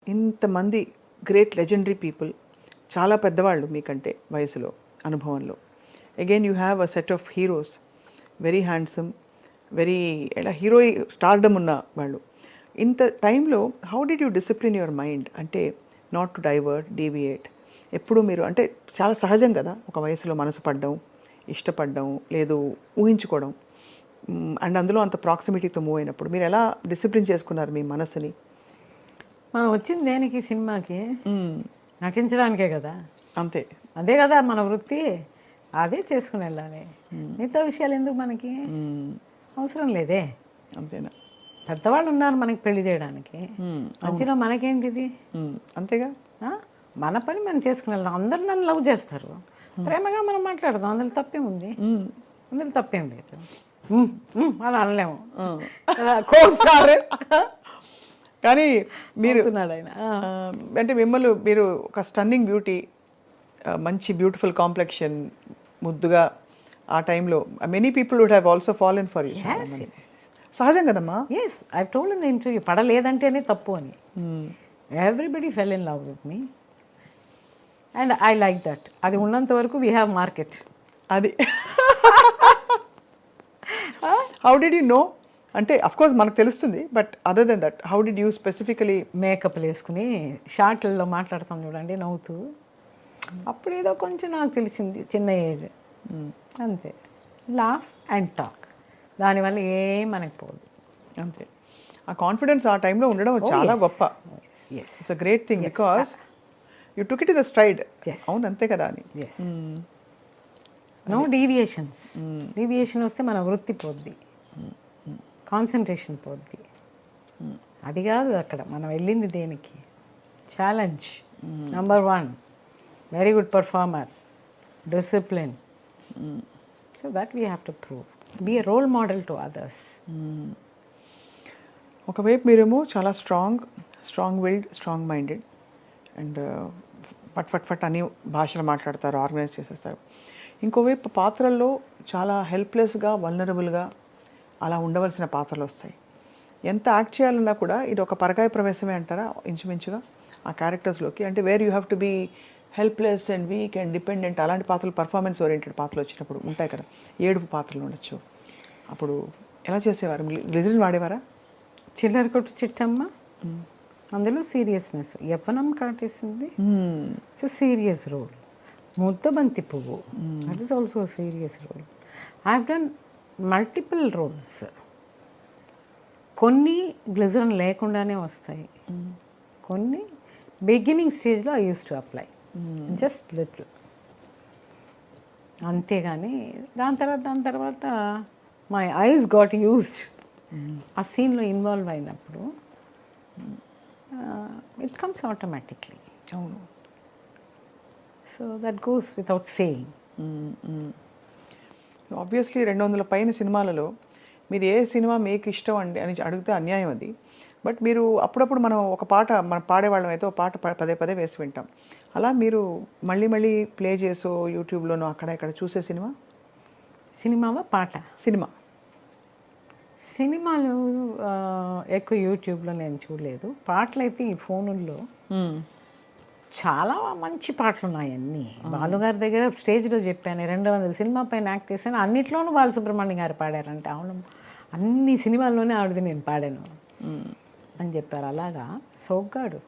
ఇంతమంది great legendary people, చాలా పెద్దవాళ్ళు మీకంటే వయసులో, అనుభవంలో. Again you have a set of heroes, very handsome, very ఎలా హీరో స్టార్డమ్ ఉన్న వాళ్ళు. ఇంత టైంలో how did you discipline your mind? అంటే నాట్ టు డైవర్ట్, డీవియేట్. ఎప్పుడు మీరు అంటే చాలా సహజం కదా ఒక వయసులో మనసు పడ్డం, ఇష్టపడడం, లేదు ఊహించుకోవడం, అండ్ అందులో అంత ప్రాక్సిమిటీతో మూవ్ అయినప్పుడు మీరు ఎలా డిసిప్లిన్ చేసుకున్నారు మీ మనసుని? మనం వచ్చింది దేనికి? సినిమాకి నటించడానికే కదా. అంతే, అదే కదా మన వృత్తి, అదే చేసుకుని వెళ్ళాలి. మిగతా విషయాలు ఎందుకు మనకి? అవసరం లేదే. అంతేనా? పెద్దవాళ్ళు ఉన్నారు మనకి పెళ్లి చేయడానికి, మధ్యలో మనకేంటిది? అంతేగా. మన పని మనం చేసుకుని వెళ్దాం. అందరు నన్ను లవ్ చేస్తారు, ప్రేమగా మనం మాట్లాడదాం, అందులో తప్పేం ఉంది? అందులో తప్పేం లేదు. అది అనలేము కోసారు. కానీ మీరు ఆయన అంటే మిమ్మల్ని మీరు ఒక స్టన్నింగ్ బ్యూటీ, మంచి బ్యూటిఫుల్ కాంప్లెక్షన్, ముద్దుగా ఆ టైంలో many people would have also fallen for you. సహజం కదమ్మా. Yes, I told in the interview, పడలేదంటేనే తప్పు అని. Everybody fell in love with me and I like that. అది ఉన్నంత వరకు వీ హ్యావ్ మార్కెట్. అది హౌ డిడ్ యూ నో? అంటే అఫ్ కోర్స్ మనకు తెలుస్తుంది, but other than that how did you specifically? మేకప్లు వేసుకుని షార్ట్లలో మాట్లాడతాం చూడండి నవ్వుతూ, అప్పుడేదో కొంచెం నాకు తెలిసింది, చిన్న ఏజ్ అంతే. లాఫ్ అండ్ టాక్, దానివల్ల ఏం మనకు పోదు. అంతే. ఆ కాన్ఫిడెన్స్ ఆ టైంలో ఉండడం చాలా గొప్ప. It's a great thing because you took it the stride. అవును, అంతే కదా అని. No deviations. డీవియేషన్ వస్తే మన వృత్తి పోద్ది, కాన్సన్ట్రేషన్ పోద్ది. అది కాదు అక్కడ మనం వెళ్ళింది దేనికి? Challenge number 1, very good performer, discipline. So that we have to prove, be a role model to others. ఒకవైపు మీరేమో చాలా strong willed, strong minded, and ఫట్ అన్ని భాషలు మాట్లాడతారు, ఆర్గనైజ్ చేసేస్తారు. ఇంకోవైపు పాత్రల్లో చాలా హెల్ప్లెస్గా, వల్నరబుల్గా అలా ఉండవలసిన పాత్రలు వస్తాయి. ఎంత యాక్ట్ చేయాలన్నా కూడా ఇది ఒక పరకాయ ప్రవేశమే అంటారా ఇంచుమించుగా ఆ క్యారెక్టర్స్లోకి? అంటే where you have to be helpless and weak and dependent, అలాంటి పాత్రలు, పర్ఫార్మెన్స్ ఓరియంటెడ్ పాత్రలు వచ్చినప్పుడు ఉంటాయి కదా, ఏడుపు పాత్రలు ఉండొచ్చు. అప్పుడు ఎలా చేసేవారు? గ్లిజరిన్ వాడేవారా? చిల్లర కొట్టు చిట్టమ్మ, అందులో సీరియస్నెస్ యవ్వనం కాటేసింది. It's a serious role. ముద్దబంతి పువ్వు, that is also serious role. I have done multiple roles. కొన్ని గ్లిజరిన్ లేకుండానే వస్తాయి, కొన్ని బిగినింగ్ స్టేజ్లో I use to apply just little, అంతేగాని దాని తర్వాత మై ఐస్ గాట్ యూస్డ్. ఆ సీన్లో ఇన్వాల్వ్ అయినప్పుడు ఇట్ కమ్స్ ఆటోమేటిక్లీ. అవును. So that goes without saying. Obviously 200 పైన సినిమాలలో మీరు ఏ సినిమా మీకు ఇష్టం అండి అని అడిగితే అన్యాయం అది. బట్ మీరు అప్పుడప్పుడు మనం ఒక పాట మనం పాడేవాళ్ళం అయితే ఒక పాట పదే పదే వేసి వింటాం. అలా మీరు మళ్ళీ ప్లే చేసో యూట్యూబ్లోనో అక్కడ ఇక్కడ చూసే సినిమావా పాట? సినిమాలు ఎక్కువ యూట్యూబ్లో నేను చూడలేదు. పాటలు అయితే ఈ ఫోనుల్లో చాలా మంచి పాటలు ఉన్నాయి. అన్నీ బాలుగారి దగ్గర స్టేజ్లో చెప్పాను, 200 సినిమా పైన యాక్ట్ చేశాను, అన్నిట్లోనూ బాలసుబ్రహ్మణ్యం గారు పాడారంటే. అవును, అన్ని సినిమాల్లోనే ఆవిడది నేను పాడాను అని చెప్పారు. అలాగా సోగ్గాడు,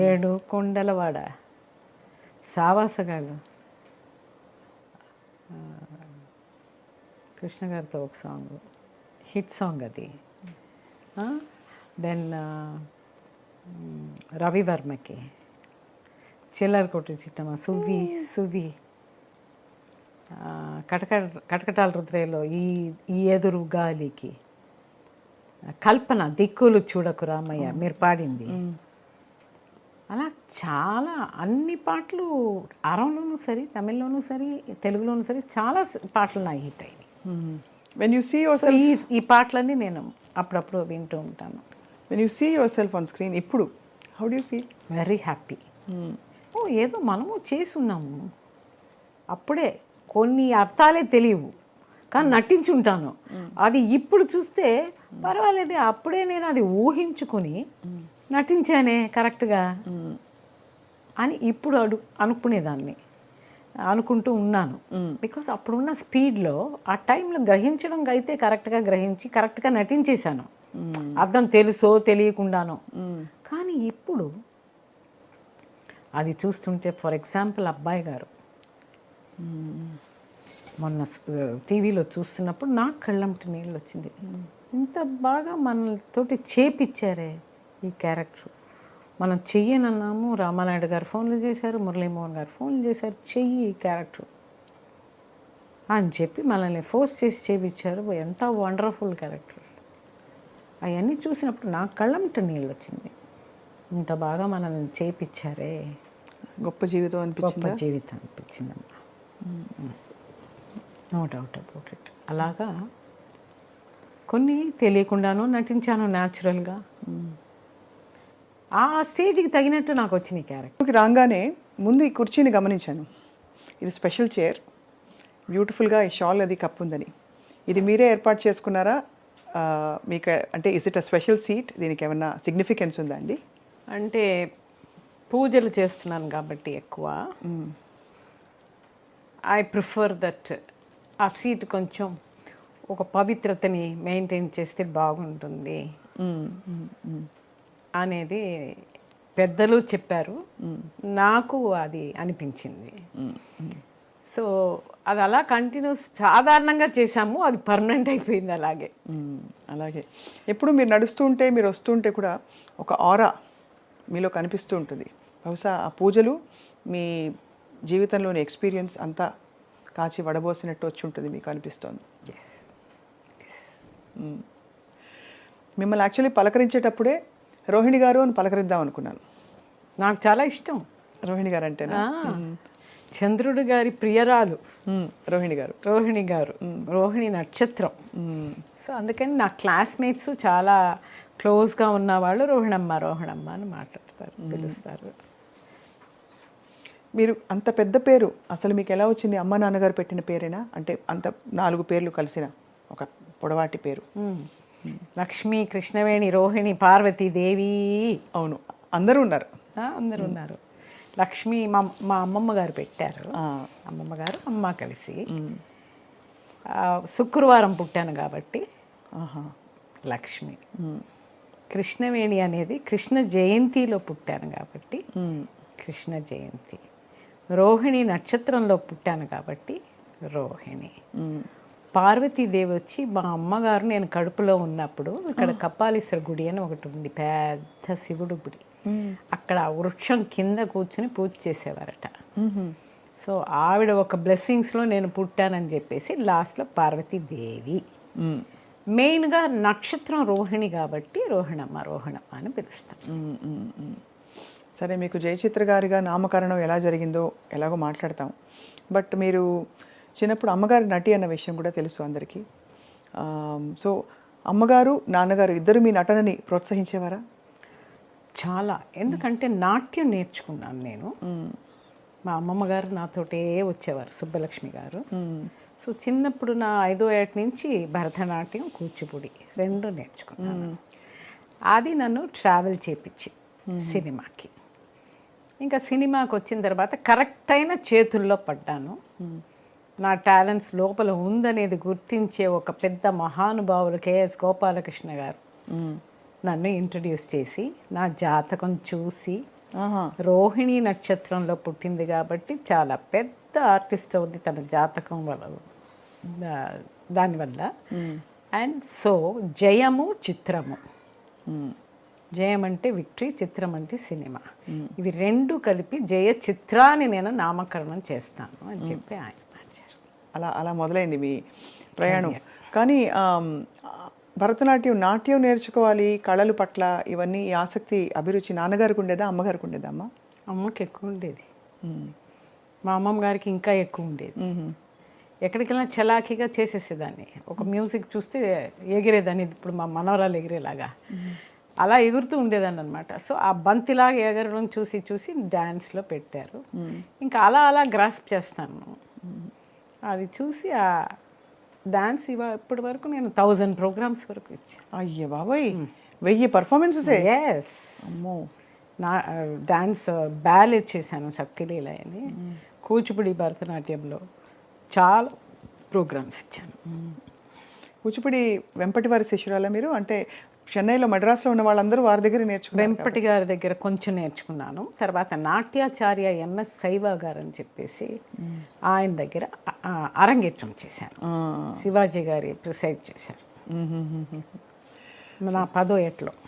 7 కొండలవాడ, సావాసగాడు, కృష్ణ గారితో ఒక సాంగ్, హిట్ సాంగ్ అది. దెన్ రవివర్మకి చిల్లర కొట్టు చిట్టమ్మ, సువ్వి, కటకటాల రుద్రేలో ఈ ఎదురు గాలికి, కల్పన, దిక్కులు చూడకు రామయ్య మీరు పాడింది. అలా చాలా అన్ని పాటలు అరంలోనూ సరే, తమిళ్లోనూ సరే, తెలుగులోనూ సరే చాలా పాటలు నాకు హిట్ అయ్యాయి. When you see yourself, ఈ పాటలన్నీ నేను అప్పుడప్పుడు వింటూ ఉంటాను. When you see yourself on screen ఇప్పుడు, how do you feel? Very happy. ఏదో మనము చేసి ఉన్నాము, అప్పుడే కొన్ని అర్థాలే తెలియవు కానీ నటించుంటాను. అది ఇప్పుడు చూస్తే పర్వాలేదు, అప్పుడే నేను అది ఊహించుకొని నటించానే కరెక్ట్గా అని ఇప్పుడు అనుకునేదాన్ని, అనుకుంటూ ఉన్నాను. బికాస్ అప్పుడున్న స్పీడ్లో ఆ టైంలో గ్రహించడం అయితే కరెక్ట్గా గ్రహించి కరెక్ట్గా నటించేశాను, అర్థం తెలుసో తెలియకుండానో. కానీ ఇప్పుడు అది చూస్తుంటే, ఫర్ ఎగ్జాంపుల్ అబ్బాయి గారు మొన్న టీవీలో చూస్తున్నప్పుడు నాకు కళ్ళంటి నీళ్ళు వచ్చింది. ఇంత బాగా మనతోటి చేపిచ్చారే ఈ క్యారెక్టర్. మనం చెయ్యనన్నాము, రామానాయుడు గారు ఫోన్లు చేశారు, మురళీమోహన్ గారు ఫోన్లు చేశారు, చెయ్యి ఈ క్యారెక్టర్ అని చెప్పి మనల్ని ఫోర్స్ చేసి చేయించారు. ఎంత వండర్ఫుల్ క్యారెక్టర్. అవన్నీ చూసినప్పుడు నాకు కళ్ళంట నీళ్ళు వచ్చింది. ఇంత బాగా మనల్ని చేయించారే, గొప్ప జీవితం అనిపించింది. గొప్ప జీవితం అనిపించిందమ్మా. No doubt about it. అలాగా కొన్ని తెలియకుండానూ నటించాను న్యాచురల్గా. ఆ స్టేజ్కి తగినట్టు నాకు వచ్చిన క్యారెక్టర్. రాగానే ముందు ఈ కుర్చీని గమనించాను. ఇది స్పెషల్ చైర్, బ్యూటిఫుల్గా ఈ షాల్ అది కప్ ఉందని. ఇది మీరే ఏర్పాటు చేసుకున్నారా? మీకు అంటే is it a special seat? దీనికి ఏమన్నా సిగ్నిఫికెన్స్ ఉందా అండి? అంటే పూజలు చేస్తున్నాను కాబట్టి ఎక్కువ ఐ ప్రిఫర్ దట్ ఆ సీట్ కొంచెం ఒక పవిత్రతని మెయింటైన్ చేస్తే బాగుంటుంది అనేది పెద్దలు చెప్పారు, నాకు అది అనిపించింది. సో అది అలా కంటిన్యూస్ సాధారణంగా చేసాము, అది పర్మనెంట్ అయిపోయింది అలాగే. అలాగే ఎప్పుడు మీరు నడుస్తూ ఉంటే, మీరు వస్తూ ఉంటే కూడా ఒక ఆరా మీలో కనిపిస్తూ ఉంటుంది. బహుశా ఆ పూజలు మీ జీవితంలోని ఎక్స్పీరియన్స్ అంతా కాచి వడబోసినట్టు వచ్చి ఉంటుంది మీకు అనిపిస్తోంది. మిమ్మల్ని యాక్చువల్లీ పలకరించేటప్పుడే రోహిణి గారు అని పలకరిద్దాం అనుకున్నాను. నాకు చాలా ఇష్టం రోహిణి గారు అంటేనా? చంద్రుడు గారి ప్రియరాలు రోహిణి గారు. రోహిణి గారు, రోహిణి నక్షత్రం. సో అందుకని నా క్లాస్మేట్స్ చాలా క్లోజ్గా ఉన్నవాళ్ళు రోహిణమ్మ రోహిణమ్మ అని మాట్లాడతారు, పిలుస్తారు. మీరు అంత పెద్ద పేరు అసలు మీకు ఎలా వచ్చింది? అమ్మ నాన్నగారు పెట్టిన పేరేనా? అంటే అంత 4 పేర్లు కలిసిన ఒక పొడవాటి పేరు. లక్ష్మి, కృష్ణవేణి, రోహిణి, పార్వతీదేవి. అవును, అందరూ ఉన్నారు. అందరూ ఉన్నారు. లక్ష్మి మా అమ్మమ్మ గారు పెట్టారు. అమ్మమ్మ గారు అమ్మ కలిసి. శుక్రవారం పుట్టాను కాబట్టి లక్ష్మి. కృష్ణవేణి అనేది కృష్ణ జయంతిలో పుట్టాను కాబట్టి కృష్ణ జయంతి. రోహిణి నక్షత్రంలో పుట్టాను కాబట్టి రోహిణి. పార్వతీదేవి వచ్చి మా అమ్మగారు నేను కడుపులో ఉన్నప్పుడు ఇక్కడ కపాలీశ్వర గుడి అని ఒకటి ఉంది, పెద్ద శివుడు గుడి. అక్కడ వృక్షం కింద కూర్చుని పూజ చేసేవారట. సో ఆవిడ ఒక బ్లెస్సింగ్స్లో నేను పుట్టానని చెప్పేసి లాస్ట్లో పార్వతీదేవి. మెయిన్గా నక్షత్రం రోహిణి కాబట్టి రోహిణమ్మ రోహిణమ్మ అని పిలుస్తాను. సరే, మీకు జయచిత్ర గారిగా నామకరణం ఎలా జరిగిందో ఎలాగో మాట్లాడతాం. బట్ మీరు చిన్నప్పుడు అమ్మగారి నటి అన్న విషయం కూడా తెలుసు అందరికీ. సో అమ్మగారు నాన్నగారు ఇద్దరు మీ నటనని ప్రోత్సహించేవారా? చాలా. ఎందుకంటే నాట్యం నేర్చుకున్నాను నేను. మా అమ్మమ్మ గారు నాతోటే వచ్చేవారు, సుబ్బలక్ష్మి గారు. సో చిన్నప్పుడు నా 5వ ఏట నుంచి భరతనాట్యం, కూచిపూడి 2 నేర్చుకున్నాను. అది నన్ను ట్రావెల్ చేపించి సినిమాకి. ఇంకా సినిమాకి వచ్చిన తర్వాత కరెక్ట్ అయిన చేతుల్లో పడ్డాను. నా టాలెంట్స్ లోపల ఉందనేది గుర్తించే ఒక పెద్ద మహానుభావులు కేఎస్ గోపాలకృష్ణ గారు నన్ను ఇంట్రడ్యూస్ చేసి నా జాతకం చూసి, రోహిణి నక్షత్రంలో పుట్టింది కాబట్టి చాలా పెద్ద ఆర్టిస్ట్ అవుద్ది తన జాతకం వల్ల, దానివల్ల. అండ్ సో జయము, చిత్రము. జయం అంటే విక్టరీ, చిత్రం అంటే సినిమా. ఇవి 2 కలిపి జయ చిత్రాన్ని నేను నామకరణం చేస్తాను అని చెప్పి ఆయన మార్చారు. అలా మొదలైంది మీ ప్రయాణం. కానీ భరతనాట్యం, నాట్యం నేర్చుకోవాలి, కళల పట్ల ఇవన్నీ ఈ ఆసక్తి, అభిరుచి నాన్నగారికి ఉండేదా, అమ్మగారికి ఉండేదా? అమ్మకి ఎక్కువ ఉండేది, మా అమ్మమ్మ గారికి ఇంకా ఎక్కువ ఉండేది. ఎక్కడికెళ్ళినా చలాకీగా చేసేసేదాన్ని. ఒక మ్యూజిక్ చూస్తే ఎగిరేదాన్ని, ఇప్పుడు మా మనవరాలు ఎగిరేలాగా అలా ఎగురుతూ ఉండేదాన్ని అనమాట. సో ఆ బంతిలాగా ఎగరడం చూసి చూసి డ్యాన్స్లో పెట్టారు. ఇంకా అలా గ్రాస్ప్ చేస్తాను. అది చూసి డాన్స్ ఇప్పటి వరకు నేను 1000 ప్రోగ్రామ్స్ వరకు ఇచ్చాను. అయ్యే బాబాయ్ 1000 పర్ఫార్మెన్సెసే. ఎస్, అమ్మో. నా డాన్స్ బ్యాలెట్ చేశాను శక్తిలీల అని, కూచిపూడి భరతనాట్యంలో చాలా ప్రోగ్రామ్స్ ఇచ్చాను. కూచిపూడి వెంపటి వారి శిష్యురాలా మీరు? అంటే చెన్నైలో మద్రాసులో ఉన్న వాళ్ళందరూ వారి దగ్గర నేర్చుకున్నారు. వెంపటి గారి దగ్గర కొంచెం నేర్చుకున్నాను. తర్వాత నాట్యాచార్య ఎంఎస్ శైవ గారు అని చెప్పేసి ఆయన దగ్గర అరంగేట్రం చేశాను. శివాజీ గారి ప్రిసైడ్ చేశారు నా 10వ ఏటలో.